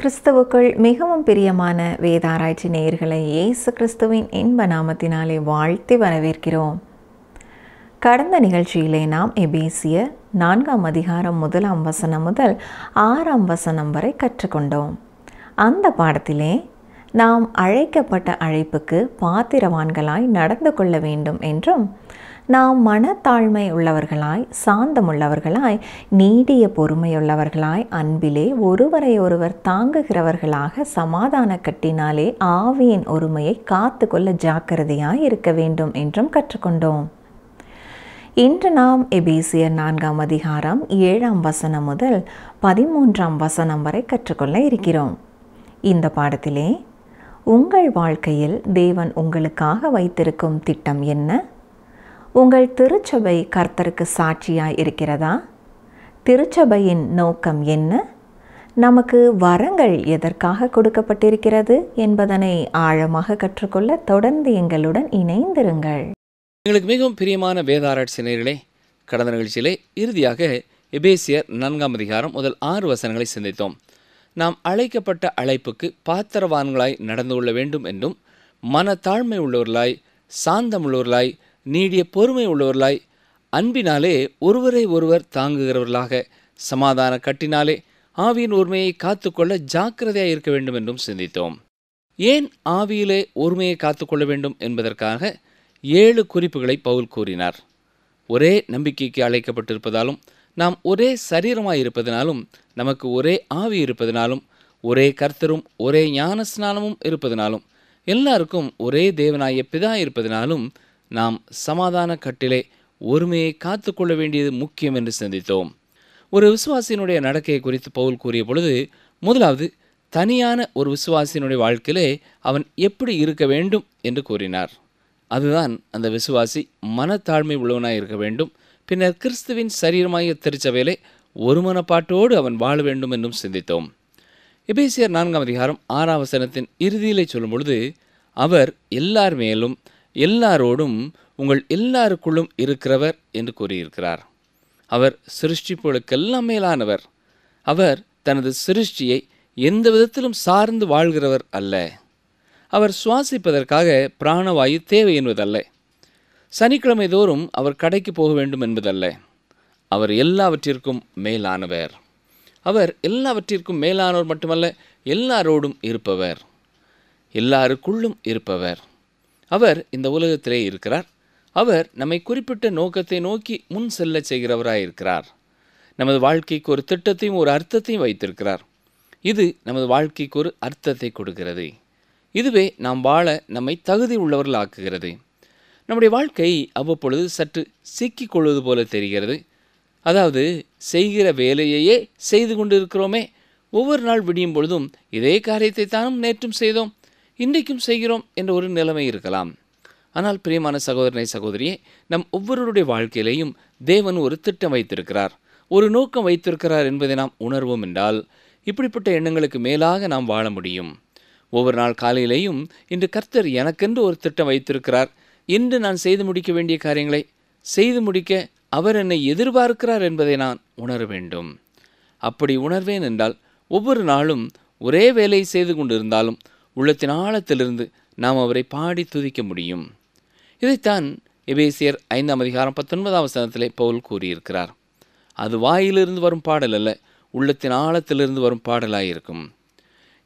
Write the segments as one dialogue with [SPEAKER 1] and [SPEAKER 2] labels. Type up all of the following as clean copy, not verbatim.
[SPEAKER 1] கிறிஸ்துவுக்குள் மிகவும் பிரியமான வேதாராய்ச்சி நேயர்களை இயேசு கிறிஸ்துவின் இன்ப நாமத்தினாலே வாழ்த்தி வரவேற்கிறோம். கடந்த நிகழ்ச்சியிலே நாம் எபேசியர் 4 அதிகாரம் 1 வசனம் முதல் 6 வசனம் வரை கற்றுக்கொண்டோம். அந்த பாடத்திலே நாம் அழைக்கப்பட்ட அழைப்புக்கு பாத்திரவான்களாய் நடந்து கொள்ள வேண்டும் என்றும், நாம் மனத்தாழ்மை உள்ளவர்களாய், சாந்தமுள்ளவர்களாய், நீடிய பொறுமையுள்ளவர்களாய், அன்பிலே ஒருவரை ஒருவர் தாங்குகிறவர்களாக, சமாதான கட்டினாலே ஆவியின் ஒருமையை காத்து கொள்ள ஜாக்கிரதையாய் இருக்க வேண்டும் என்றும் கற்றுக்கொண்டோம். இன்று நாம் எபேசியர் 4 அதிகாரம் 7 வசனம் முதல் 13 வசனம் வரை கற்றுக்கொள்ள இருக்கிறோம். இந்த பாடத்திலே உங்கள் வாழ்க்கையில் தேவன் உங்களுக்காக வைத்திருக்கும் திட்டம் என்ன? உங்கள் திருச்சபை கர்த்தருக்கு சாட்சியாய் இருக்கிறதா? திருச்சபையின் நோக்கம் என்ன? நமக்கு வரங்கள் எதற்காக கொடுக்கப்பட்டிருக்கிறது என்பதனை ஆழமாக கற்றுக்கொள்ள தொடர்ந்து எங்களுடன் இணைந்திருங்கள்.
[SPEAKER 2] எங்களுக்கு மிகவும் பிரியமான வேதாராய்ச்சி நேயர்களே, கடந்த நிகழ்ச்சியிலே இறுதியாக எபேசியர் 4 அதிகாரம் முதல் 6 வசனங்களை சிந்தித்தோம். நாம் அழைக்கப்பட்ட அழைப்புக்கு பாத்திரவான்களாய் நடந்து கொள்ள வேண்டும் என்றும், மனத்தாழ்மை உள்ளவர்களாய், சாந்தமுள்ளவர்களாய், நீடிய பொறுமை உள்ளவர்களாய், அன்பினாலே ஒருவரை ஒருவர் தாங்குகிறவர்களாக, சமாதான கட்டினாலே ஆவியின் ஒருமையை காத்துக்கொள்ள ஜாக்கிரதையாக இருக்க வேண்டும் என்றும் சிந்தித்தோம். ஏன் ஆவியிலே ஒருமையை காத்துக்கொள்ள வேண்டும் என்பதற்காக 7 குறிப்புகளை பவுல் கூறினார். ஒரே நம்பிக்கைக்கு அழைக்கப்பட்டிருப்பதாலும், நாம் ஒரே சரீரமாய் இருப்பதனாலும், நமக்கு ஒரே ஆவி இருப்பதனாலும், ஒரே கர்த்தரும் ஒரே ஞான ஸ்நானமும் இருப்பதனாலும், எல்லாருக்கும் ஒரே தேவனாய பிதா இருப்பதனாலும், நாம் சமாதான கட்டிலே ஒருமையை காத்து கொள்ள வேண்டியது முக்கியம் என்று சிந்தித்தோம். ஒரு விசுவாசியினுடைய நடக்கையை குறித்து பவுல் கூறிய பொழுது, முதலாவது தனியான ஒரு விசுவாசியினுடைய வாழ்க்கையிலே அவன் எப்படி இருக்க வேண்டும் என்று கூறினார். அதுதான் அந்த விசுவாசி மனத்தாழ்மை உள்ளவனாய் இருக்க வேண்டும். பின்னர் கிறிஸ்துவின் சரீரமாகிய திருச்சபையிலே ஒரு மனப்பாட்டோடு அவன் வாழ வேண்டும் என்றும் சிந்தித்தோம். எபேசியர் 4 அதிகாரம் 6 வசனத்தின் இறுதியிலே சொல்லும் பொழுது, அவர் எல்லார் மேலும் எல்லாரோடும் உங்கள் எல்லாருக்குள்ளும் இருக்கிறவர் என்று கூறியிருக்கிறார். அவர் சிருஷ்டிப்புகளுக்கெல்லாம் மேலானவர். அவர் தனது சிருஷ்டியை எந்த விதத்திலும் சார்ந்து வாழ்கிறவர் அல்ல. அவர் சுவாசிப்பதற்காக பிராணவாயு தேவை என்பதல்ல. சனிக்கிழமை தோறும் அவர் கடைக்கு போக வேண்டும் என்பதல்ல. அவர் எல்லாவற்றிற்கும் மேலானவர். அவர் எல்லாவற்றிற்கும் மேலானவர் மட்டுமல்ல, எல்லாரோடும் இருப்பவர், எல்லாருக்குள்ளும் இருப்பவர். அவர் இந்த உலகத்திலே இருக்கிறார். அவர் நம்மை குறிப்பிட்ட நோக்கத்தை நோக்கி முன் செல்ல செய்கிறவராயிருக்கிறார். நமது வாழ்க்கைக்கு ஒரு திட்டத்தையும் ஒரு அர்த்தத்தையும் வைத்திருக்கிறார். இது நமது வாழ்க்கைக்கு ஒரு அர்த்தத்தை கொடுக்கிறது. இதுவே நாம் வாழ நம்மை தகுதி உள்ளவர்கள் ஆக்குகிறது. நம்முடைய வாழ்க்கை அவ்வப்பொழுது சற்று சிக்கிக் கொள்வது போல தெரிகிறது. அதாவது, செய்கிற வேலையையே செய்து கொண்டு இருக்கிறோமே, ஒவ்வொரு நாள் விடியும் பொழுதும் இதே காரியத்தை தானும் நேற்றும் செய்தோம், இன்றைக்கும் செய்கிறோம் என்ற ஒரு நிலைமை இருக்கலாம். ஆனால் பிரியமான சகோதரனை சகோதரியே, நம் ஒவ்வொருவருடைய வாழ்க்கையிலேயும் தேவன் ஒரு திட்டம் வைத்திருக்கிறார், ஒரு நோக்கம் வைத்திருக்கிறார் என்பதை நாம் உணர்வோம் என்றால், இப்படிப்பட்ட எண்ணங்களுக்கு மேலாக நாம் வாழ முடியும். ஒவ்வொரு நாள் காலையிலேயும் இன்று கர்த்தர் எனக்கென்று ஒரு திட்டம் வைத்திருக்கிறார், இன்று நான் செய்து முடிக்க வேண்டிய காரியங்களை செய்து முடிக்க அவர் என்னை எதிர்பார்க்கிறார் என்பதை நான் உணர வேண்டும். அப்படி உணர்வேன் என்றால் ஒவ்வொரு நாளும் ஒரே வேலையை செய்து கொண்டிருந்தாலும் உள்ளத்தின் ஆழத்திலிருந்து நாம் அவரை பாடி துதிக்க முடியும். இதைத்தான் எபேசியர் 5 அதிகாரம் 19 வசனத்திலே பவுல் கூறியிருக்கிறார். அது வாயிலிருந்து வரும் பாடல் அல்ல, உள்ளத்தின் ஆழத்திலிருந்து வரும் பாடலாயிருக்கும்.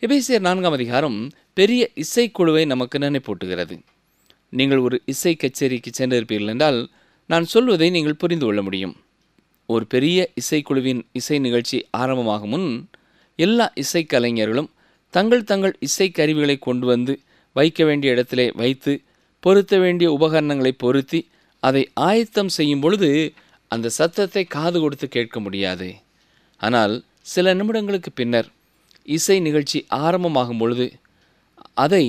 [SPEAKER 2] எபேசியர் 4 அதிகாரம் பெரிய இசைக்குழுவை நமக்கு நினைப்பூட்டுகிறது. நீங்கள் ஒரு இசை கச்சேரிக்கு சென்றிருப்பீர்கள் என்றால் நான் சொல்வதை நீங்கள் புரிந்து கொள்ள முடியும். ஒரு பெரிய இசைக்குழுவின் இசை நிகழ்ச்சி ஆரம்பமாகும் முன் எல்லா இசைக்கலைஞர்களும் தங்கள் தங்கள் இசை கருவிகளை கொண்டு வந்து வைக்க வேண்டிய இடத்திலே வைத்து, பொருத்த வேண்டிய உபகரணங்களை பொருத்தி அதை ஆயத்தம் செய்யும் பொழுது அந்த சத்தத்தை காது கொடுத்து கேட்க முடியாது. ஆனால் சில நிமிடங்களுக்கு பின்னர் இசை நிகழ்ச்சி ஆரம்பமாகும் பொழுது அதை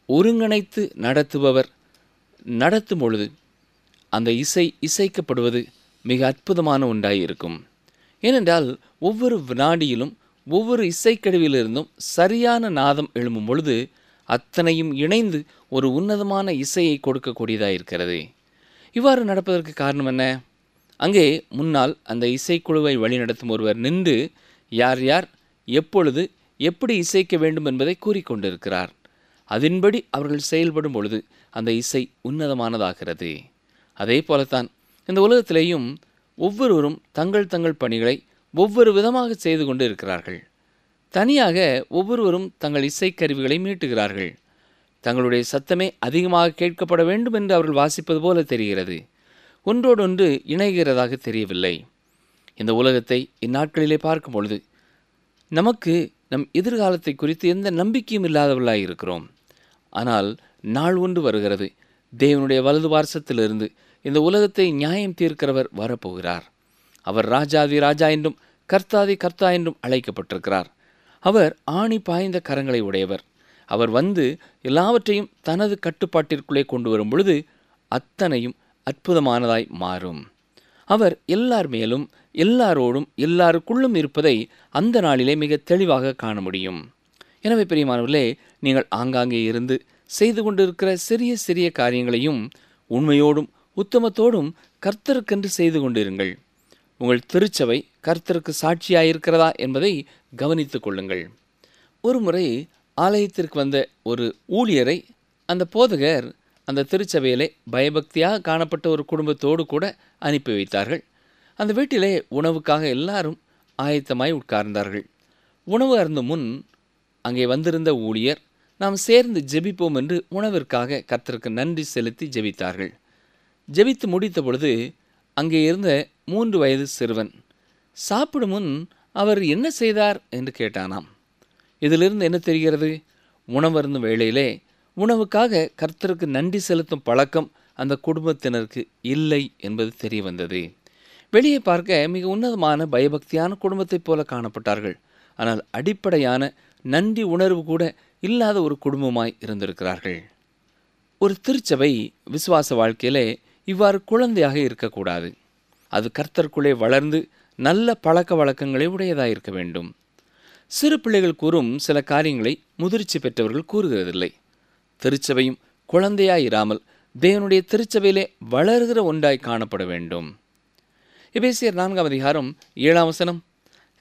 [SPEAKER 2] ஒருங்கிணைத்து நடத்துபவர் நடத்தும் பொழுது அந்த இசைக்கப்படுவது மிக அற்புதமான ஒன்றாயிருக்கும். ஏனென்றால் ஒவ்வொரு வினாடியிலும் ஒவ்வொரு இசைக்கருவியிலிருந்தும் சரியான நாதம் எழும்பும் பொழுது அத்தனையும் இணைந்து ஒரு உன்னதமான இசையை கொடுக்கக்கூடியதாக இருக்கிறது. இவ்வாறு நடப்பதற்கு காரணம் என்ன? அங்கே முன்னால் அந்த இசைக்குழுவை வழிநடத்தும் ஒருவர் நின்று யார் யார் எப்பொழுது எப்படி இசைக்க வேண்டும் என்பதை கூறிக்கொண்டிருக்கிறார். அதன்படி அவர்கள் செயல்படும் பொழுது அந்த இசை உன்னதமானதாகிறது. அதே போலத்தான் இந்த உலகத்திலேயும் ஒவ்வொருவரும் தங்கள் தங்கள் பணிகளை ஒவ்வொரு விதமாக செய்து கொண்டு இருக்கிறார்கள். தனியாக ஒவ்வொருவரும் தங்கள் இசைக்கருவிகளை மீட்டுகிறார்கள். தங்களுடைய சத்தமே அதிகமாக கேட்கப்பட வேண்டும் என்று அவர்கள் வாசிப்பது போல தெரிகிறது. ஒன்றோடொன்று இணைகிறதாக தெரியவில்லை. இந்த உலகத்தை இந்நாட்களிலே பார்க்கும் பொழுது நமக்கு நம் எதிர்காலத்தை குறித்து எந்த நம்பிக்கையும் இல்லாதவர்களாக இருக்கிறோம். ஆனால் நாள் ஒன்று வருகிறது, தேவனுடைய வலது பார்சத்திலிருந்து இந்த உலகத்தை நியாயம் தீர்க்கிறவர் வரப்போகிறார். அவர் ராஜாதி ராஜா என்றும் கர்த்தாதி கர்த்தா என்றும் அழைக்கப்பட்டிருக்கிறார். அவர் ஆணி பாய்ந்த கரங்களை உடையவர். அவர் வந்து எல்லாவற்றையும் தனது கட்டுப்பாட்டிற்குள்ளே கொண்டு வரும் பொழுது அத்தனையும் அற்புதமானதாய் மாறும். அவர் எல்லார் மேலும் எல்லாரோடும் எல்லாருக்குள்ளும் இருப்பதை அந்த நாளிலே மிக தெளிவாக காண முடியும். எனவே பிரியமானவர்களே, நீங்கள் ஆங்காங்கே இருந்து செய்து கொண்டிருக்கிற சிறிய சிறிய காரியங்களையும் உண்மையோடும் உத்தமத்தோடும் கர்த்தருக்கென்று செய்து கொண்டிருங்கள். உங்கள் திருச்சபை கர்த்தருக்கு சாட்சியாயிருக்கிறதா என்பதை கவனித்துக் கொள்ளுங்கள். ஒரு முறை ஆலயத்திற்கு வந்த ஒரு ஊழியரை அந்த போதகர் அந்த திருச்சபையிலே பயபக்தியாக காணப்பட்ட ஒரு குடும்பத்தோடு கூட அனுப்பி வைத்தார்கள். அந்த வீட்டிலே உணவுக்காக எல்லாரும் ஆயத்தமாய் உட்கார்ந்தார்கள். உணவு அருந்தும் முன் அங்கே வந்திருந்த ஊழியர் நாம் சேர்ந்து ஜெபிப்போம் என்று உணவிற்காக கர்த்தருக்கு நன்றி செலுத்தி ஜெபித்தார்கள். ஜெபித்து முடித்த பொழுது அங்கே இருந்த 3 வயது சிறுவன் சாப்பிடும் முன் அவர் என்ன செய்தார் என்று கேட்டானாம். இதிலிருந்து என்ன தெரிகிறது? உணவருந்தும் வேளையிலே உணவுக்காக கர்த்தருக்கு நன்றி செலுத்தும் பழக்கம் அந்த குடும்பத்தினருக்கு இல்லை என்பது தெரிய வந்தது. வெளியே பார்க்க மிக உன்னதமான பயபக்தியான குடும்பத்தைப் போல காணப்பட்டார்கள். ஆனால் அடிப்படையான நன்றி உணர்வு கூட இல்லாத ஒரு குடும்பமாய் இருந்திருக்கிறார்கள். ஒரு திருச்சபை விசுவாச வாழ்க்கையிலே இவ்வாறு குழந்தையாக இருக்கக்கூடாது. அது கர்த்தருக்குள்ளே வளர்ந்து நல்ல பழக்க வழக்கங்களை உடையதாக இருக்க வேண்டும். சிறு பிள்ளைகள் கூறும் சில காரியங்களை முதிர்ச்சி பெற்றவர்கள் கூறுகிறதில்லை. திருச்சபையும் குழந்தையாயிராமல் தேவனுடைய திருச்சபையிலே வளர்கிற ஒன்றாய் காணப்பட வேண்டும். எபேசியர் 4:7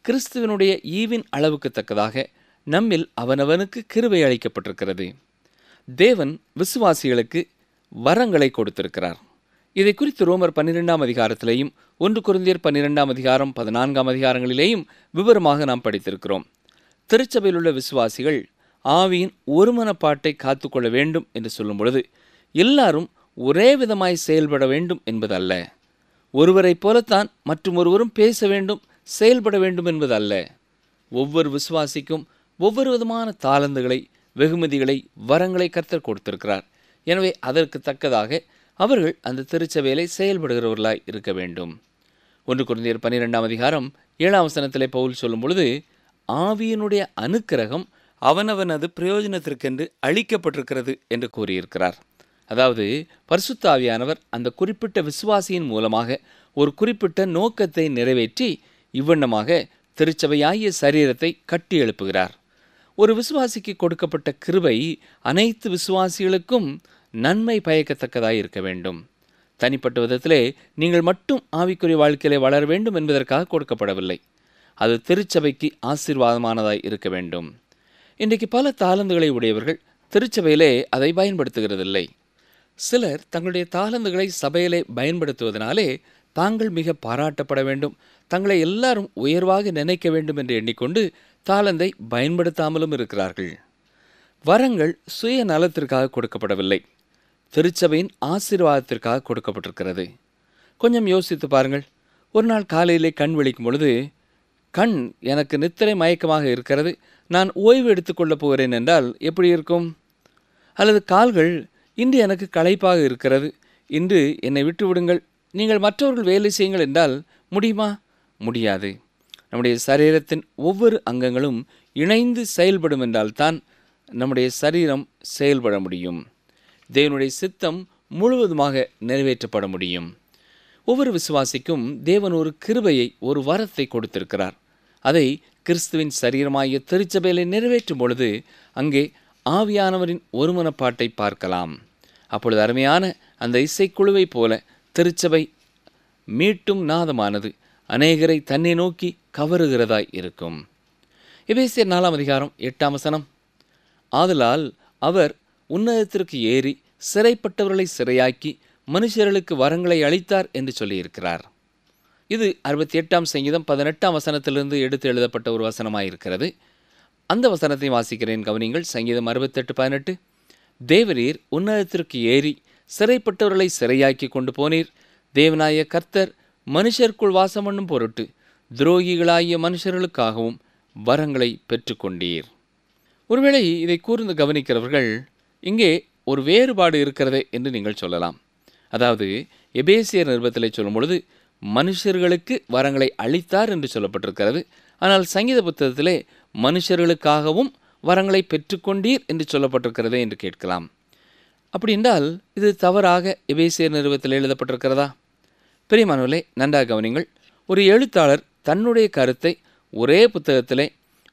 [SPEAKER 2] கிறிஸ்துவனுடைய ஈவின் அளவுக்கு தக்கதாக நம்மில் அவனவனுக்கு கிருபை அளிக்கப்பட்டிருக்கிறது. தேவன் விசுவாசிகளுக்கு வரங்களை கொடுத்திருக்கிறார். இதை குறித்து ரோமர் 12 1 கொரிந்தியர் 12 14 விவரமாக நாம் படித்திருக்கிறோம். திருச்சபையில் உள்ள விசுவாசிகள் ஆவியின் ஒருமனப்பாட்டை காத்துக்கொள்ள வேண்டும் என்று சொல்லும் பொழுது எல்லாரும் ஒரே விதமாய் செயல்பட வேண்டும் என்பதல்ல. ஒருவரைப் போலத்தான் மற்றும் ஒருவரும் பேச வேண்டும், செயல்பட வேண்டும் என்பதல்ல. ஒவ்வொரு விசுவாசிக்கும் ஒவ்வொரு விதமான தாளந்துகளை, வெகுமதிகளை, வரங்களை கர்த்தர் கொடுத்திருக்கிறார். எனவே அதற்கு தக்கதாக அவர்கள் அந்த திருச்சபையிலே செயல்படுகிறவர்களாய் இருக்க வேண்டும். 1 கொரிந்தியர் 12 பவுல் சொல்லும் பொழுது ஆவியினுடைய அனுக்கிரகம் அவனவனது பிரயோஜனத்திற்கென்று அளிக்கப்பட்டிருக்கிறது என்று கூறியிருக்கிறார். அதாவது பரிசுத்த ஆவியானவர் அந்த குறிப்பிட்ட விசுவாசியின் மூலமாக ஒரு குறிப்பிட்ட நோக்கத்தை நிறைவேற்றி இவ்வண்ணமாக திருச்சபையாகிய சரீரத்தை கட்டி எழுப்புகிறார். ஒரு விசுவாசிக்கு கொடுக்கப்பட்ட கிருபை அனைத்து விசுவாசிகளுக்கும் நன்மை பயக்கத்தக்கதாய் இருக்க வேண்டும். தனிப்பட்ட விதத்திலே நீங்கள் மட்டும் ஆவிக்குரிய வாழ்க்கையிலே வளர வேண்டும் என்பதற்காக கொடுக்கப்படவில்லை. அது திருச்சபைக்கு ஆசீர்வாதமானதாய் இருக்க வேண்டும். இன்றைக்கு பல தாளந்துகளை உடையவர்கள் திருச்சபையிலே அதை பயன்படுத்துகிறதில்லை. சிலர் தங்களுடைய தாளந்துகளை சபையிலே பயன்படுத்துவதனாலே தாங்கள் மிக பாராட்டப்பட வேண்டும், தங்களை எல்லாரும் உயர்வாக நினைக்க வேண்டும் என்று எண்ணிக்கொண்டு தாளந்தை பயன்படுத்தாமலும் இருக்கிறார்கள். வரங்கள் சுய நலத்திற்காக கொடுக்கப்படவில்லை, திருச்சபையின் ஆசீர்வாதத்திற்காக கொடுக்கப்பட்டிருக்கிறது. கொஞ்சம் யோசித்து பாருங்கள். ஒரு நாள் காலையிலே கண் விழிக்கும் பொழுது, கண் எனக்கு நித்திரை மயக்கமாக இருக்கிறது, நான் ஓய்வு எடுத்துக்கொள்ளப் போகிறேன் என்றால் எப்படி இருக்கும்? அல்லது கால்கள், இன்று எனக்கு களைப்பாக இருக்கிறது, இன்று என்னை விட்டு விடுங்கள், நீங்கள் மற்றவர்கள் வேலை செய்யுங்கள் என்றால் முடியுமா? முடியாது. நம்முடைய சரீரத்தின் ஒவ்வொரு அங்கங்களும் இணைந்து செயல்படும் என்றால்தான் நம்முடைய சரீரம் செயல்பட முடியும். தேவனுடைய சித்தம் முழுவதுமாக நிறைவேற்றப்பட முடியும். ஒவ்வொரு விசுவாசிக்கும் தேவன் ஒரு கிருபையை, ஒரு வரத்தை கொடுத்திருக்கிறார். அதை கிறிஸ்துவின் சரீரமாகிய திருச்சபையிலே நிறைவேற்றும் பொழுது அங்கே ஆவியானவரின் ஒருமனப்பாட்டை பார்க்கலாம். அப்பொழுது அருமையான அந்த இசைக்குழுவை போல திருச்சபை மீட்டும் நாதமானது அநேகரை தன்னை நோக்கி கவருகிறதாய் இருக்கும். எபேசியர் 4 அதிகாரம் 8 வசனம், ஆதலால் அவர் உன்னதத்திற்கு ஏறி சிறைப்பட்டவர்களை சிறையாக்கி மனுஷர்களுக்கு வரங்களை அளித்தார் என்று சொல்லியிருக்கிறார். இது 68 சங்கீதம் 18 வசனத்திலிருந்து எடுத்து எழுதப்பட்ட ஒரு வசனமாயிருக்கிறது. அந்த வசனத்தை வாசிக்கிறேன், கவனிங்கள். சங்கீதம் 68:18, தேவரீர் உன்னதத்திற்கு ஏறி சிறைப்பட்டவர்களை சிறையாக்கி கொண்டு போனீர். தேவனாய கர்த்தர் மனுஷருக்குள் வாசம் பண்ணும் பொருட்டு துரோகிகளாகிய மனுஷர்களுக்காகவும் வரங்களை பெற்றுக்கொண்டீர். ஒருவேளை இதை கூர்ந்து கவனிக்கிறவர்கள் இங்கே ஒரு வேறுபாடு இருக்கிறதே என்று நீங்கள் சொல்லலாம். அதாவது எபேசியர் நிருபத்திலே சொல்லும் பொழுது மனுஷர்களுக்கு வரங்களை அளித்தார் என்று சொல்லப்பட்டிருக்கிறது. ஆனால் சங்கீத புத்தகத்திலே மனுஷர்களுக்காகவும் வரங்களை பெற்றுக்கொண்டீர் என்று சொல்லப்பட்டிருக்கிறதே என்று கேட்கலாம். அப்படி என்றால் இது தவறாக எபேசியர் நிருபத்தில் எழுதப்பட்டிருக்கிறதா? பிரியமானவர்களே, நன்றாக கவனிங்கள். ஒரு எழுத்தாளர் தன்னுடைய கருத்தை ஒரே புத்தகத்திலே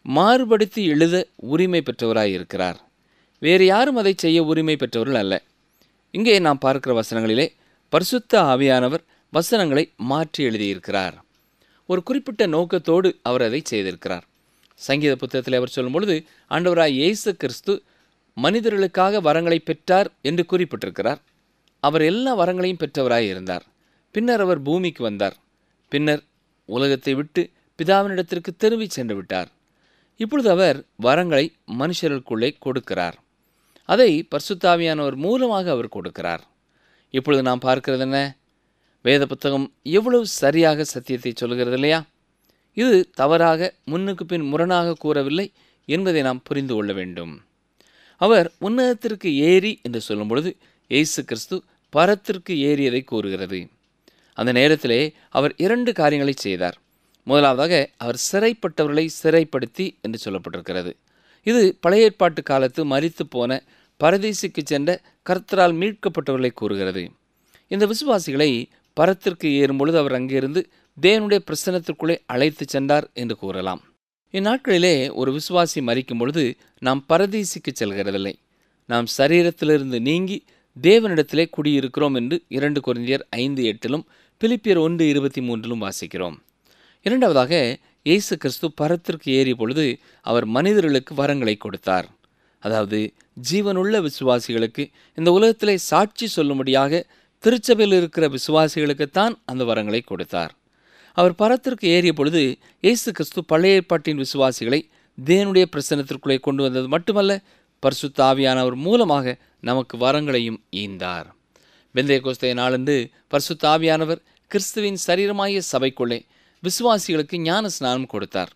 [SPEAKER 2] மாறுபடுத்தி எழுத உரிமை பெற்றவராயிருக்கிறார். வேறு யாரும் அதை செய்ய உரிமை பெற்றவர்கள் அல்ல. இங்கே நாம் பார்க்கிற வசனங்களிலே பரிசுத்த ஆவியானவர் வசனங்களை மாற்றி எழுதியிருக்கிறார். ஒரு குறிப்பிட்ட நோக்கத்தோடு அவர் அதை செய்திருக்கிறார். சங்கீத புத்தகத்தில் அவர் சொல்லும் பொழுது ஆண்டவராய் இயேசு கிறிஸ்து மனிதர்களுக்காக வரங்களை பெற்றார் என்று குறிப்பிட்டிருக்கிறார். அவர் எல்லா வரங்களையும் பெற்றவராய் இருந்தார். பின்னர் அவர் பூமிக்கு வந்தார். பின்னர் உலகத்தை விட்டு பிதாவினிடத்திற்கு திரும்பி சென்று விட்டார். இப்பொழுது அவர் வரங்களை மனுஷர்களுக்குள்ளே கொடுக்கிறார். அதை பரிசுத்த ஆவியானவர் மூலமாக அவர் கொடுக்கிறார். இப்பொழுது நாம் பார்க்கிறது என்ன? வேத புத்தகம் எவ்வளவு சரியாக சத்தியத்தை சொல்கிறது இல்லையா? இது தவறாக முன்னுக்கு பின் முரணாக கூறவில்லை என்பதை நாம் புரிந்து கொள்ள வேண்டும். அவர் உன்னதத்திற்கு ஏறி என்று சொல்லும் பொழுது இயேசு கிறிஸ்து பரத்திற்கு ஏறியதை கூறுகிறது. அந்த நேரத்திலே அவர் 2 காரியங்களை செய்தார். முதலாவதாக அவர் சிறைப்பட்டவர்களை சிறைப்படுத்தி என்று சொல்லப்பட்டிருக்கிறது. இது பழைய ஏற்பாட்டு காலத்து மரித்து போன பரதேசிக்கு சென்ற கர்த்தரால் மீட்கப்பட்டவர்களை கூறுகிறது. இந்த விசுவாசிகளை பரத்திற்கு ஏறும் பொழுது அவர் அங்கிருந்து தேவனுடைய பிரசன்னத்திற்குள்ளே அழைத்து சென்றார் என்று கூறலாம். இந்நாட்களிலே ஒரு விசுவாசி மரிக்கும் பொழுது நாம் பரதேசிக்கு செல்கிறதில்லை. நாம் சரீரத்திலிருந்து நீங்கி தேவனிடத்திலே குடியிருக்கிறோம் என்று 2 கொரிந்தியர் 5:8 பிலிப்பியர் 1:23 வாசிக்கிறோம். இரண்டாவதாக இயேசு கிறிஸ்து பரத்திற்கு ஏறிய பொழுது அவர் மனிதர்களுக்கு வரங்களை கொடுத்தார். அதாவது ஜீவனுள்ள விசுவாசிகளுக்கு, இந்த உலகத்திலே சாட்சி சொல்லும்படியாக திருச்சபையில் இருக்கிற விசுவாசிகளுக்குத்தான் அந்த வரங்களை கொடுத்தார். அவர் பரத்திற்கு ஏறிய பொழுது இயேசு கிறிஸ்து பழைய ஏற்பாட்டின் விசுவாசிகளை தேவனுடைய பிரசன்னத்திற்குள்ளே கொண்டு வந்தது மட்டுமல்ல, பரிசுத்த ஆவியானவர் மூலமாக நமக்கு வரங்களையும் ஈந்தார். பெந்தேகோஸ்தே நாளன்று பரிசுத்த ஆவியானவர் கிறிஸ்துவின் சரீரமாகிய சபைக்குள்ளே விசுவாசிகளுக்கு ஞான ஸ்நானம் கொடுத்தார்.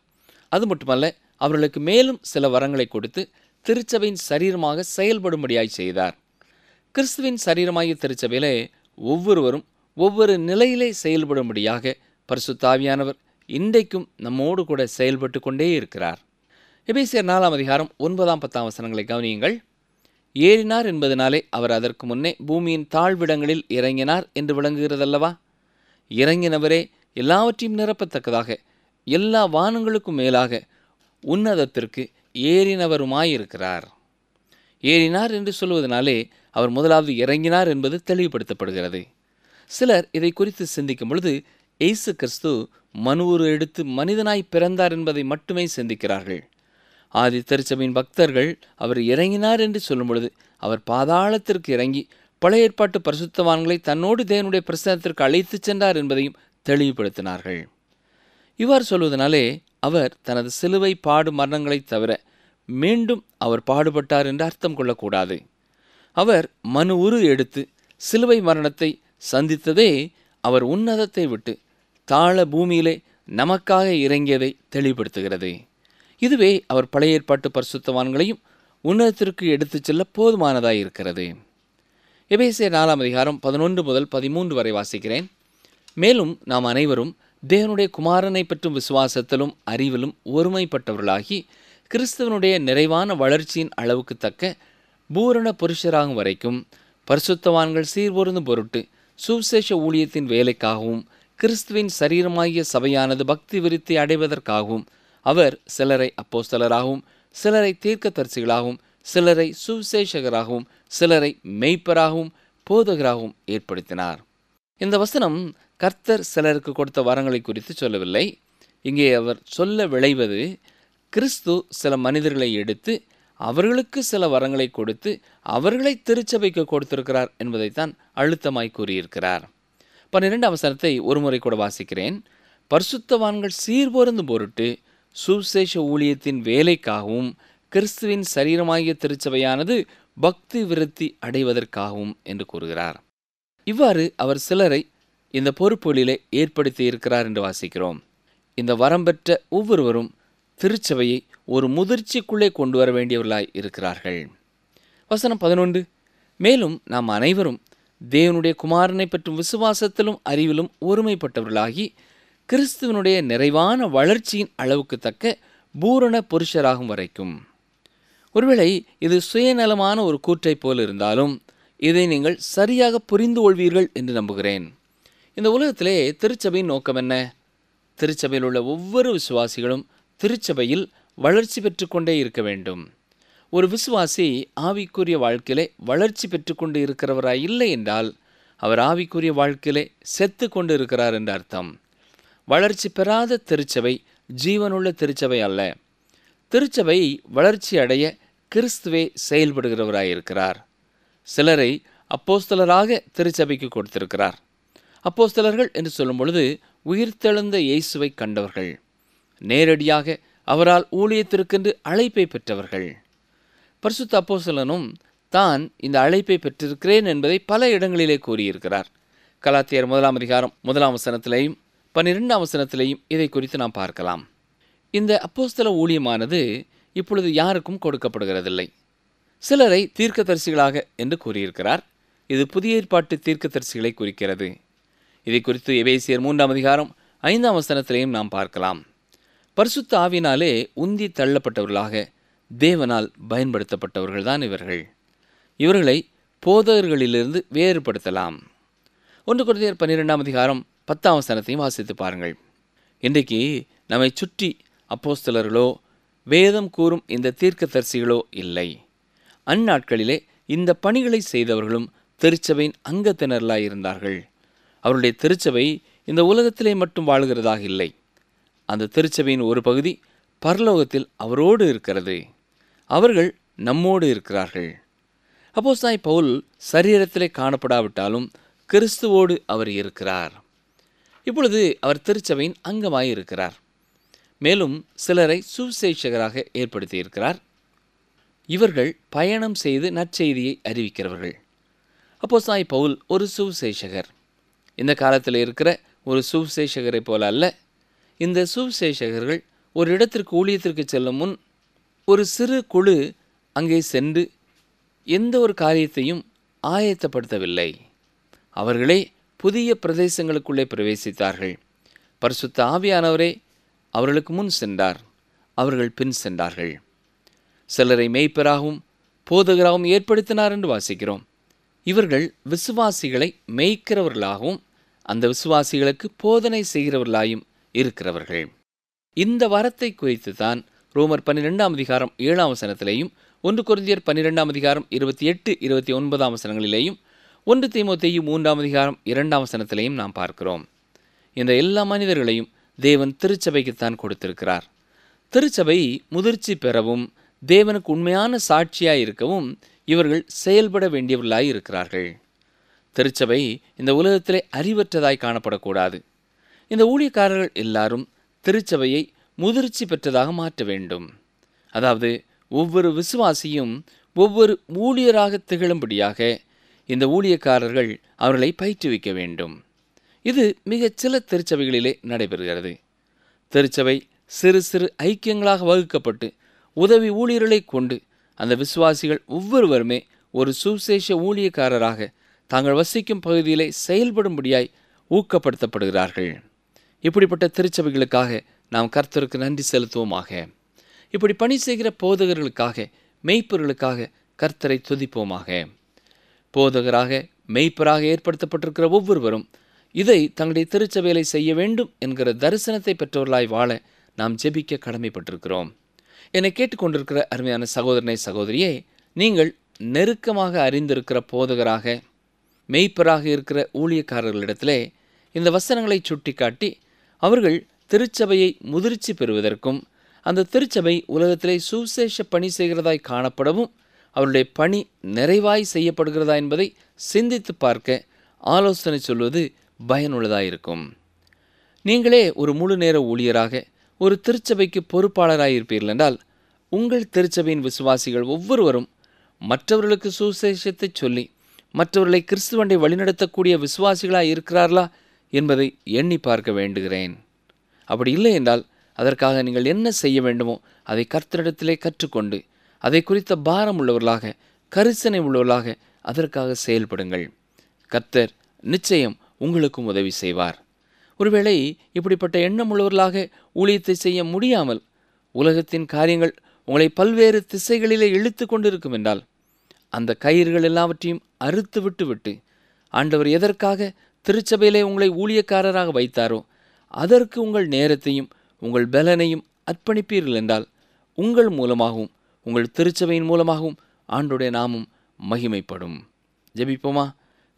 [SPEAKER 2] அது மட்டுமல்ல, அவர்களுக்கு மேலும் சில வரங்களை கொடுத்து திருச்சபையின் சரீரமாக செயல்படும்படியாய் செய்தார். கிறிஸ்துவின் சரீரமாகிய திருச்சபையிலே ஒவ்வொருவரும் ஒவ்வொரு நிலையிலே செயல்படும்படியாக பரிசுத்த ஆவியானவர் இன்றைக்கும் நம்மோடு கூட செயல்பட்டு கொண்டே இருக்கிறார். எபேசியர் 4 அதிகாரம் 9-10 வசனங்களை கவனியுங்கள். ஏறினார் என்பதனாலே அவர் அதற்கு முன்னே பூமியின் தாழ்விடங்களில் இறங்கினார் என்று விளங்குகிறதல்லவா? இறங்கினவரே எல்லாவற்றையும் நிரப்பத்தக்கதாக எல்லா வானங்களுக்கும் மேலாக உன்னதத்திற்கு ஏறினவருமாயிருக்கிறார். ஏறினார் என்று சொல்வதனாலே அவர் முதலாவது இறங்கினார் என்பது தெளிவுபடுத்தப்படுகிறது. சிலர் இதை குறித்து சிந்திக்கும் பொழுது இயேசு கிறிஸ்து மனுவுரு எடுத்து மனிதனாய் பிறந்தார் என்பதை மட்டுமே சிந்திக்கிறார்கள். ஆதி திருச்சபையின் பக்தர்கள் அவர் இறங்கினார் என்று சொல்லும் பொழுது அவர் பாதாளத்திற்கு இறங்கி பழைய ஏற்பாட்டு பரிசுத்தவான்களை தன்னோடு தேவனுடைய பிரசன்னத்திற்கு அழைத்து சென்றார் என்பதையும் தெளிவுபடுத்தினார்கள். இவ்வாறு சொல்வதனாலே அவர் தனது சிலுவை பாடு மரணங்களை தவிர மீண்டும் அவர் பாடுபட்டார் என்று அர்த்தம் கொள்ளக்கூடாது. அவர் மனு உரு எடுத்து சிலுவை மரணத்தை சந்தித்ததே அவர் உன்னதத்தை விட்டு தாழ பூமியிலே நமக்காக இறங்கியதை தெளிவுபடுத்துகிறது. இதுவே அவர் பழைய ஏற்பாட்டு பரிசுத்தவான்களையும் உன்னதத்திற்கு எடுத்துச் செல்ல போதுமானதாயிருக்கிறது. எபேசியர் 4 அதிகாரம் 11-13 வரை வாசிக்கிறேன். மேலும் நாம் அனைவரும் தேவனுடைய குமாரனை பற்றும் விசுவாசத்திலும் அறிவிலும் ஒருமைப்பட்டவர்களாகி கிறிஸ்துவனுடைய நிறைவான வளர்ச்சியின் அளவுக்கு தக்க பூரண புருஷராகும் வரைக்கும் பரிசுத்தவான்கள் சீர்பொருந்தும் பொருட்டு சுவிசேஷ ஊழியத்தின் வேலைக்காகவும் கிறிஸ்துவின் சரீரமாகிய சபையானது பக்தி விருத்தி அடைவதற்காகவும் அவர் சிலரை அப்போஸ்தலராகவும் சிலரை தீர்க்கதரிசிகளாகவும் சிலரை சுவிசேஷகராகவும் சிலரை மெய்ப்பராகவும் போதகராகவும் ஏற்படுத்தினார். இந்த வசனம் கர்த்தர் சிலருக்கு கொடுத்த வரங்களை குறித்து சொல்லவில்லை. இங்கே அவர் சொல்ல விளைவது கிறிஸ்து சில மனிதர்களை எடுத்து அவர்களுக்கு சில வரங்களை கொடுத்து அவர்களை திருச்சபைக்கு கொடுத்திருக்கிறார் என்பதைத்தான் அழுத்தமாய் கூறியிருக்கிறார். 12ஆம் வசனத்தை ஒருமுறை கூட வாசிக்கிறேன். பரிசுத்தவான்கள் சீர்பொருந்தும் பொருட்டு சுவிசேஷ ஊழியத்தின் வேலைக்காகவும் கிறிஸ்துவின் சரீரமாகிய திருச்சபையானது பக்தி விருத்தி அடைவதற்காகவும் என்று கூறுகிறார். இவ்வாறு அவர் சிலரை இந்த பொறுப்புகளிலே ஏற்படுத்தி இருக்கிறார் என்று வாசிக்கிறோம். இந்த வரம் பெற்ற ஒவ்வொருவரும் திருச்சபையை ஒரு முதிர்ச்சிக்குள்ளே கொண்டு வர வேண்டியவர்களாய் இருக்கிறார்கள். வசனம் 11, மேலும் நாம் அனைவரும் தேவனுடைய குமாரனை பற்றும் விசுவாசத்திலும் அறிவிலும் ஒருமைப்பட்டவர்களாகி கிறிஸ்துவனுடைய நிறைவான வளர்ச்சியின் அளவுக்கு தக்க பூரண புருஷராகும் வரைக்கும். ஒருவேளை இது சுயநலமான ஒரு கூற்றை போல் இருந்தாலும் இதை நீங்கள் சரியாக புரிந்து கொள்வீர்கள் என்று நம்புகிறேன். இந்த உலகத்திலே திருச்சபையின் நோக்கம் என்ன? திருச்சபையில் உள்ள ஒவ்வொரு விசுவாசிகளும் திருச்சபையில் வளர்ச்சி பெற்றுக்கொண்டே இருக்க வேண்டும். ஒரு விசுவாசி ஆவிக்குரிய வாழ்க்கையிலே வளர்ச்சி பெற்றுக்கொண்டு இருக்கிறவராய் இல்லை என்றால் அவர் ஆவிக்குரிய வாழ்க்கையிலே செத்து கொண்டு இருக்கிறார் என்று அர்த்தம். வளர்ச்சி பெறாத திருச்சபை ஜீவனுள்ள திருச்சபை அல்ல. திருச்சபை வளர்ச்சி அடைய கிறிஸ்துவே செயல்படுகிறவராயிருக்கிறார். சிலரை அப்போஸ்தலராக திருச்சபைக்கு கொடுத்திருக்கிறார். அப்போஸ்தலர்கள் என்று சொல்லும் பொழுது உயிர்த்தெழுந்த இயேசுவை கண்டவர்கள், நேரடியாக அவரால் ஊழியத்திற்கென்று அழைப்பை பெற்றவர்கள். பரிசுத்த அப்போஸ்தலனும் தான் இந்த அழைப்பை பெற்றிருக்கிறேன் என்பதை பல இடங்களிலே கூறியிருக்கிறார். கலாத்தியர் 1ஆம் அதிகாரம் 1ஆம் வசனத்திலேயும் 12ஆம் வசனத்திலேயும் இதை குறித்து நாம் பார்க்கலாம். இந்த அப்போஸ்தல ஊழியமானது இப்பொழுது யாருக்கும் கொடுக்கப்படுகிறதில்லை. சிலரை தீர்க்கதரிசிகளாக என்று கூறியிருக்கிறார். இது புதிய ஏற்பாட்டு தீர்க்கதரிசிகளை குறிக்கிறது. இதை குறித்து எபேசியர் 3ஆம் அதிகாரம் 5ஆம் வசனத்திலேயும் நாம் பார்க்கலாம். பரிசுத்த ஆவியினாலே உந்தி தள்ளப்பட்டவர்களாக தேவனால் பயன்படுத்தப்பட்டவர்கள்தான் இவர்கள். இவர்களை போதகர்களிலிருந்து வேறுபடுத்தலாம். 1 கொரிந்தியர் 12ஆம் அதிகாரம் 10ஆம் வசனத்தையும் வாசித்து பாருங்கள். இன்றைக்கு நம்மை சுற்றி அப்போஸ்தலர்களோ வேதம் கூறும் இந்த தீர்க்கதரிசிகளோ இல்லை. அந்நாட்களிலே இந்த பணிகளை செய்தவர்களும் திருச்சபையின் அங்கத்தினர்களாய் இருந்தார்கள். அவருடைய திருச்சபை இந்த உலகத்திலே மட்டும் வாழ்கிறதாக இல்லை. அந்த திருச்சபையின் ஒரு பகுதி பரலோகத்தில் அவரோடு இருக்கிறது. அவர்கள் நம்மோடு இருக்கிறார்கள். அப்போஸ்தலனாகிய பவுல் சரீரத்திலே காணப்படாவிட்டாலும் கிறிஸ்துவோடு அவர் இருக்கிறார். இப்பொழுது அவர் திருச்சபையின் அங்கமாய் இருக்கிறார். மேலும் சிலரை சுவிசேஷகராக ஏற்படுத்தியிருக்கிறார். இவர்கள் பயணம் செய்து நற்செய்தியை அறிவிக்கிறவர்கள். அப்போஸ்தலனாகிய பவுல் ஒரு சுவிசேஷகர். இந்த காலத்தில் இருக்கிற ஒரு சுவிசேஷகரை போல அல்ல. இந்த சுவிசேஷகர்கள் ஒரு இடத்திற்கு ஊழியத்திற்கு செல்லும் முன் ஒரு சிறு குழு அங்கே சென்று எந்த ஒரு காரியத்தையும் ஆயத்தப்படுத்தவில்லை. அவர்களே புதிய பிரதேசங்களுக்குள்ளே பிரவேசித்தார்கள். பரிசுத்த ஆவியானவரே அவர்களுக்கு முன் சென்றார், அவர்கள் பின் சென்றார்கள். சிலரை மேய்ப்பராகவும் போதகராகவும் ஏற்படுத்தினார் என்று வாசிக்கிறோம். இவர்கள் விசுவாசிகளை மேய்க்கிறவர்களாகவும் அந்த விசுவாசிகளுக்கு போதனை செய்கிறவர்களாயும் இருக்கிறவர்கள். இந்த வரத்தை குறித்து தான் ரோமர் 12ஆம் அதிகாரம் 7ஆம் வசனத்திலேயும் 1 கொரிந்தியர் 12ஆம் அதிகாரம் 28, 29ஆம் வசனங்களிலேயும் 1 தீமோத்தேயு 3ஆம் அதிகாரம் 2ஆம் வசனத்திலேயும் நாம் பார்க்கிறோம். இந்த எல்லா மனிதர்களையும் தேவன் திருச்சபைக்குத்தான் கொடுத்திருக்கிறார். திருச்சபை முதிர்ச்சி பெறவும் தேவனுக்கு உண்மையான சாட்சியாய் இருக்கவும் இவர்கள் செயல்பட வேண்டியவர்களாய் இருக்கிறார்கள். திருச்சபை இந்த உலகத்திலே அறிவற்றதாய் காணப்படக்கூடாது. இந்த ஊழியக்காரர்கள் எல்லாரும் திருச்சபையை முதிர்ச்சி பெற்றதாக மாற்ற வேண்டும். அதாவது ஒவ்வொரு விசுவாசியும் ஒவ்வொரு ஊழியராக திகழும்படியாக இந்த ஊழியக்காரர்கள் அவர்களை பயிற்றுவிக்க வேண்டும். இது மிகச் சில திருச்சபைகளிலே நடைபெறுகிறது. திருச்சபை சிறு சிறு ஐக்கியங்களாக வகுக்கப்பட்டு உதவி ஊழியர்களை கொண்டு அந்த விசுவாசிகள் ஒவ்வொருவருமே ஒரு சுவிசேஷ ஊழியக்காரராக தாங்கள் வசிக்கும் பகுதியிலே செயல்படும்படியாய் ஊக்கப்படுத்தப்படுகிறார்கள். இப்படிப்பட்ட திருச்சபைகளுக்காக நாம் கர்த்தருக்கு நன்றி செலுத்துவோமாக. இப்படி பணி செய்கிற போதகர்களுக்காக, மெய்ப்பர்களுக்காக கர்த்தரை துதிப்போமாக. போதகராக, மெய்ப்பராக ஏற்படுத்தப்பட்டிருக்கிற ஒவ்வொருவரும் இதை தங்களுடைய திருச்சபைகளை செய்ய வேண்டும் என்கிற தரிசனத்தை பெற்றவர்களாய் வாழ நாம் ஜெபிக்க கடமைப்பட்டிருக்கிறோம். என்னை கேட்டுக்கொண்டிருக்கிற அருமையான சகோதரனை, சகோதரியே, நீங்கள் நெருக்கமாக அறிந்திருக்கிற போதகராக, மெய்ப்பராக இருக்கிற ஊழியக்காரர்களிடத்திலே இந்த வசனங்களை சுட்டி காட்டி அவர்கள் திருச்சபையை முதிர்ச்சி பெறுவதற்கும் அந்த திருச்சபை உலகத்திலே சுவிசேஷ பணி செய்கிறதாய் காணப்படவும் அவருடைய பணி நிறைவாய் செய்யப்படுகிறதா என்பதை சிந்தித்து பார்க்க ஆலோசனை சொல்வது பயனுள்ளதாயிருக்கும். நீங்களே ஒரு முழு நேர ஊழியராக ஒரு திருச்சபைக்கு பொறுப்பாளராயிருப்பீர்கள் என்றால் உங்கள் திருச்சபையின் விசுவாசிகள் ஒவ்வொருவரும் மற்றவர்களுக்கு சுவிசேஷத்தை சொல்லி மற்றவர்களை கிறிஸ்துவண்டை வழிநடத்தக்கூடிய விசுவாசிகளாக இருக்கிறார்களா என்பதை எண்ணி பார்க்க வேண்டுகிறேன். அப்படி இல்லை என்றால் அதற்காக நீங்கள் என்ன செய்ய வேண்டுமோ அதை கர்த்தரிடத்திலே கற்றுக்கொண்டு அதை குறித்த பாரம் உள்ளவர்களாக, கரிசனை உள்ளவர்களாக அதற்காக செயல்படுங்கள். கர்த்தர் நிச்சயம் உங்களுக்கும் உதவி செய்வார். ஒருவேளை இப்படிப்பட்ட எண்ணம் உள்ளவர்களாக ஊழியத்தை செய்ய முடியாமல் உலகத்தின் காரியங்கள் உங்களை பல்வேறு திசைகளிலே இழுத்து கொண்டிருக்கும் என்றால் அந்த கயிறுகள் எல்லாவற்றையும் அறுத்து விட்டு ஆண்டவர் எதற்காக திருச்சபையிலே உங்களை ஊழியக்காரராக வைத்தாரோ அதற்கு உங்கள் நேரத்தையும் உங்கள் பலனையும் அர்ப்பணிப்பீர்கள் என்றால் உங்கள் மூலமாகவும் உங்கள் திருச்சபையின் மூலமாகவும் ஆண்டவருடைய நாமம் மகிமைப்படும். ஜெபிப்போமா?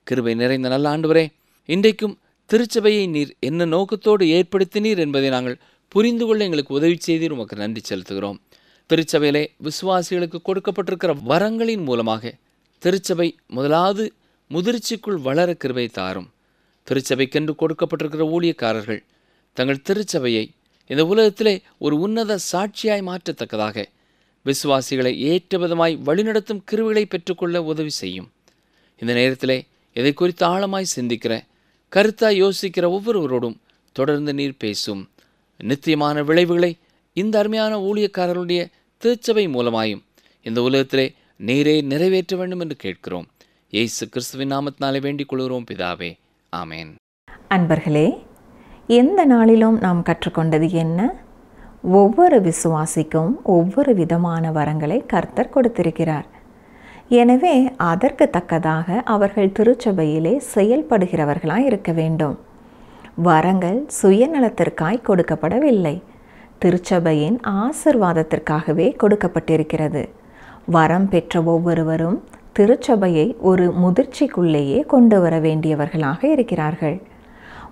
[SPEAKER 2] கிருபை நிறைந்த நல்ல ஆண்டவரே, இன்றைக்கும் திருச்சபையை நீர் என்ன நோக்கத்தோடு ஏற்படுத்தினீர் என்பதை நாங்கள் புரிந்து கொள்ள எங்களுக்கு உதவி செய்தீர். உமக்கு நன்றி செலுத்துகிறோம். திருச்சபையிலே விசுவாசிகளுக்கு கொடுக்கப்பட்டிருக்கிற வரங்களின் மூலமாக திருச்சபை முதலாவது முதிர்ச்சிக்குள் வளர கிருபை தாரும். திருச்சபைக்கென்று கொடுக்கப்பட்டிருக்கிற ஊழியக்காரர்கள் தங்கள் திருச்சபையை இந்த உலகத்திலே ஒரு உன்னத சாட்சியாய் மாற்றத்தக்கதாக விசுவாசிகளை ஏற்ற விதமாய் வழிநடத்தும் கிருபைகளை பெற்றுக்கொள்ள உதவி செய்யும். இந்த நேரத்திலே இதை குறித்து ஆழமாய் சிந்திக்கிற, கருத்தாய் யோசிக்கிற ஒவ்வொருவரோடும் தொடர்ந்து நீர் பேசும். நித்தியமான விளைவுகளை இந்த அருமையான ஊழியக்காரர்களுடைய திருச்சபை மூலமாயும் இந்த உலகத்திலே நீரே நிறைவேற்ற வேண்டும் என்று கேட்கிறோம். இயேசு கிறிஸ்துவின் நாமத்தினாலே வேண்டிக் கொள்கிறோம் பிதாவே, ஆமேன்.
[SPEAKER 1] அன்பர்களே, எந்த நாளிலும் நாம் கற்றுக்கொண்டது என்ன? ஒவ்வொரு விசுவாசிக்கும் ஒவ்வொரு விதமான வரங்களை கர்த்தர் கொடுத்திருக்கிறார். எனவே அதற்கு தக்கதாக அவர்கள் திருச்சபையிலே செயல்படுகிறவர்களாய் இருக்க வேண்டும். வரங்கள் சுயநலத்திற்காய் கொடுக்கப்படவில்லை, திருச்சபையின் ஆசீர்வாதத்திற்காகவே கொடுக்கப்பட்டிருக்கிறது. வரம் பெற்ற ஒவ்வொருவரும் திருச்சபையை ஒரு முதிர்ச்சிக்குள்ளேயே கொண்டு வர வேண்டியவர்களாக இருக்கிறார்கள்.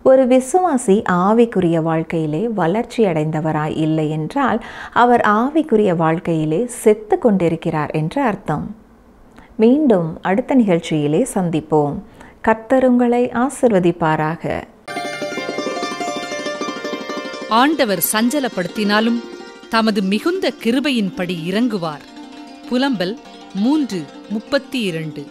[SPEAKER 1] ஒரு விசுவாசி ஆவிக்குரிய வாழ்க்கையிலே வளர்ச்சி அடைந்தவராய் இல்லை என்றால் அவர் ஆவிக்குரிய வாழ்க்கையிலே செத்து கொண்டிருக்கிறார் என்று அர்த்தம். மீண்டும் அடுத்த நிகழ்ச்சியிலே சந்திப்போம். கர்த்தர் உங்களை ஆசீர்வதிப்பாராக.
[SPEAKER 3] ஆண்டவர் சஞ்சலப்படுத்தினாலும் தமது மிகுந்த கிருபையின்படி இறங்குவார். புலம்பல் 3:32.